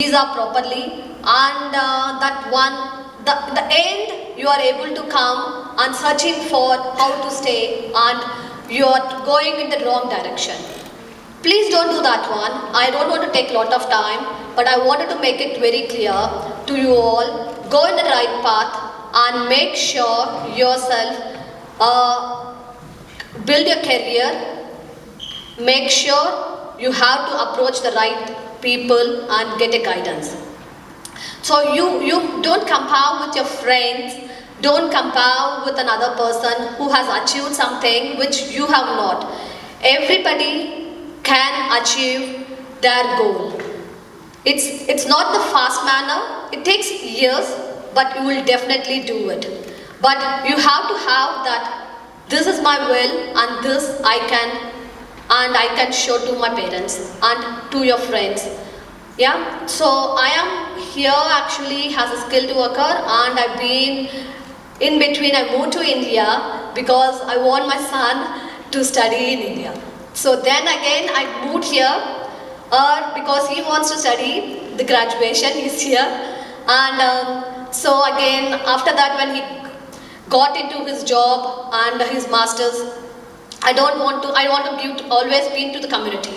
visa properly, and the end you are able to come and searching for how to stay, and you are going in the wrong direction. Please don't do that one. I don't want to take a lot of time, but I wanted to make it very clear to you all. Go in the right path and make sure yourself build your career. Make sure you have to approach the right people and get a guidance. So you don't compare with your friends, don't compare with another person who has achieved something which you have not. Everybody can achieve their goal. It's not the fast manner, it takes years, but you will definitely do it. But you have to have that, this is my will and this I can show to my parents and to your friends. Yeah, so I am here actually as a skilled worker, and I've been in between. I moved to India because I want my son to study in India. So then again I moved here because he wants to study the graduation, he's here. And so again after that, when he got into his job and his masters, I want to give, always be into the community,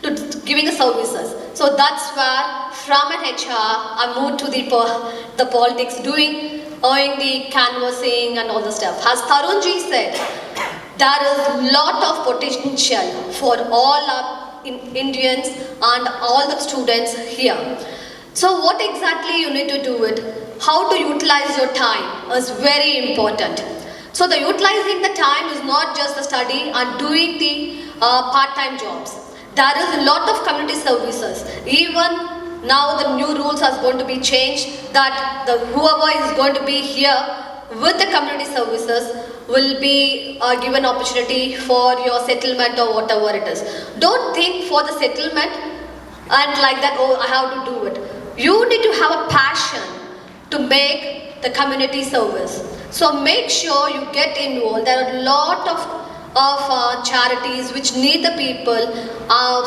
to giving the services. So that's where from an HR I moved to the politics, doing the canvassing and all the stuff. As Tarunji said, there is lot of potential for all our Indians and all the students here. So what exactly you need to do it? How to utilize your time is very important. So the utilizing the time is not just the study and doing the part-time jobs. There is a lot of community services. Even now the new rules are going to be changed, that whoever is going to be here with the community services will be given opportunity for your settlement or whatever it is. Don't think for the settlement and like that, oh, I have to do it. You need to have a passion to make the community service. So make sure you get involved. There are a lot of charities which need the people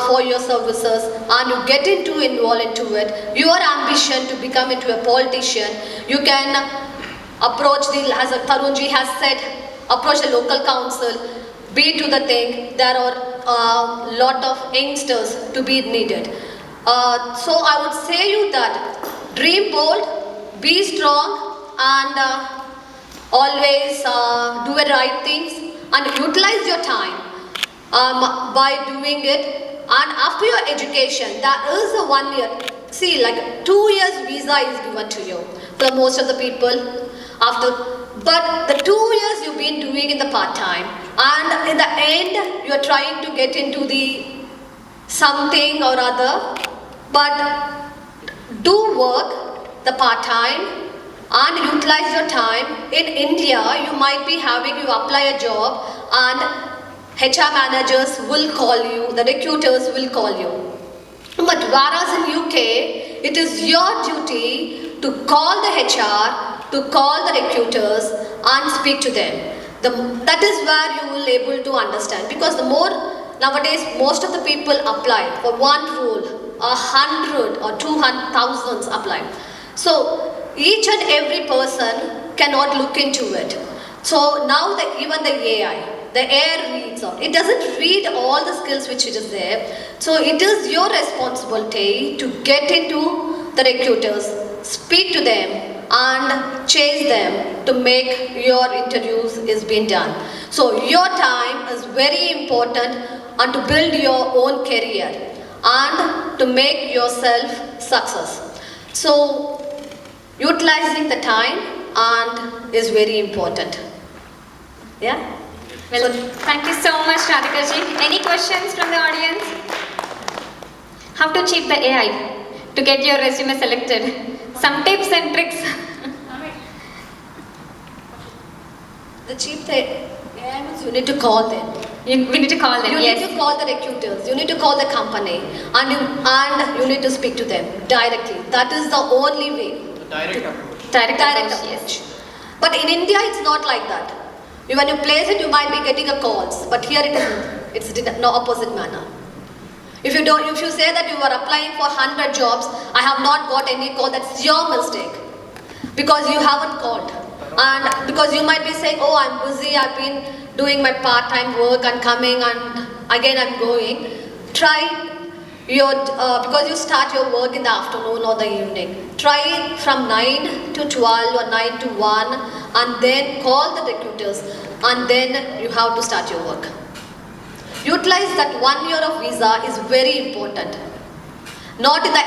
for your services, and you get involved into it. Your ambition to become into a politician, you can approach as Tarunji has said, approach the local council, be to the thing. There are a lot of youngsters to be needed. So I would say you that dream bold, be strong, and always do the right things and utilize your time by doing it. And after your education, there is a 1 year, see, like 2 years visa is given to you for most of the people. But the 2 years you've been doing in the part-time, and in the end you're trying to get into the something or other, but do work the part-time and utilize your time. In India, you might be having, you apply a job and HR managers will call you, the recruiters will call you. But whereas in UK, it is your duty to call the HR, to call the recruiters and speak to them. That is where you will able to understand, because the more nowadays most of the people apply for one role, 100 or 200,000 apply. So each and every person cannot look into it. So now even the AI reads out. It doesn't read all the skills which it is there. So it is your responsibility to get into the recruiters, speak to them and chase them to make your interviews is being done. So your time is very important, and to build your own career and to make yourself success. So utilizing the time and is very important. Yeah? Well, thank you so much, Radhika ji. Any questions from the audience? How to cheat the AI to get your resume selected? Some tips and tricks. The cheap AI means you need to call them. We need to call them. You yes. need to call the recruiters. You need to call the company, and you need to speak to them directly. That is the only way. Direct approach. Direct Direct approach, approach. yes. But in India, it's not like that. When you place it, you might be getting a calls, but here it isn't. It's in the opposite manner. If you say that you are applying for 100 jobs, I have not got any call, that's your mistake. Because you haven't called. And because you might be saying, oh, I'm busy, I've been doing my part-time work and coming and again I'm going. Try because you start your work in the afternoon or the evening. Try from 9 to 12 or 9 to 1 and then call the recruiters and then you have to start your work. Utilize that 1 year of visa is very important. Not in the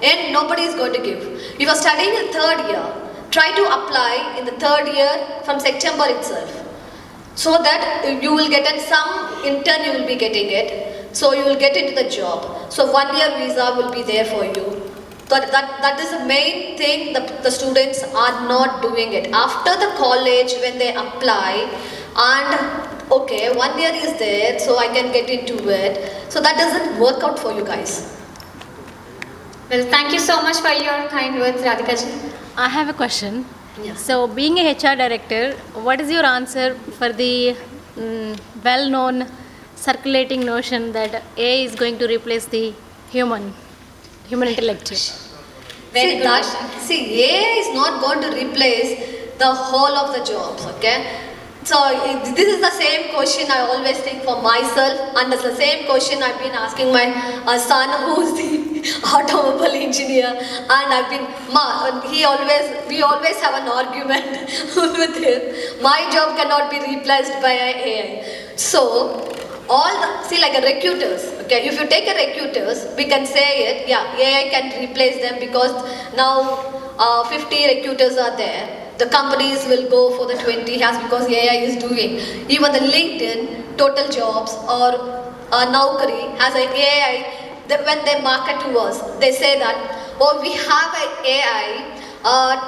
end nobody is going to give. If you are studying in third year, try to apply in the third year from September itself. So that you will get some intern, you will be getting it. So you will get into the job. So 1 year visa will be there for you. That is the main thing the students are not doing it. After the college when they apply and okay, 1 year is there so I can get into it. So that doesn't work out for you guys. Well, thank you so much for your kind words, Radhika ji. I have a question. Yeah. So, being a HR director, what is your answer for the well-known circulating notion that AI is going to replace the human intellect? Very good question. AI is not going to replace the whole of the jobs, okay? So this is the same question I always think for myself, and it's the same question I've been asking my son, who's the automobile engineer, and we always have an argument with him. My job cannot be replaced by AI. So like a recruiters, okay, if you take a recruiters, we can say it, yeah, AI can replace them because now 50 recruiters are there. The companies will go for the 20 as because AI is doing. Even the LinkedIn, Total Jobs or Naukri has an AI that when they market to us, they say that, oh, we have an AI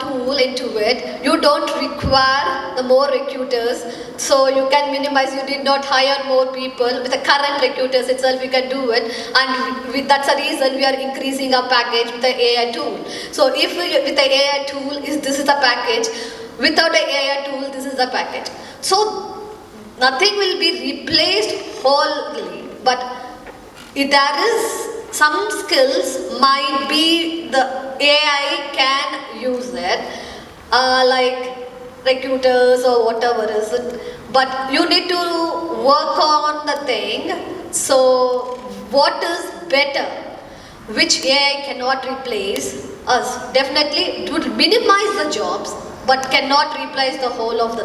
tool into it. You don't require the more recruiters, so you can minimize. You did not hire more people. With the current recruiters itself, we can do it, and that's the reason we are increasing our package with the AI tool. So if with the AI tool, this is the package. Without the AI tool, this is the package. So nothing will be replaced wholly, but if there is some skills might be the AI can use it, like recruiters or whatever is it. But you need to work on the thing. So what is better? Which AI cannot replace us? Definitely it would minimize the jobs, but cannot replace the whole of the thing.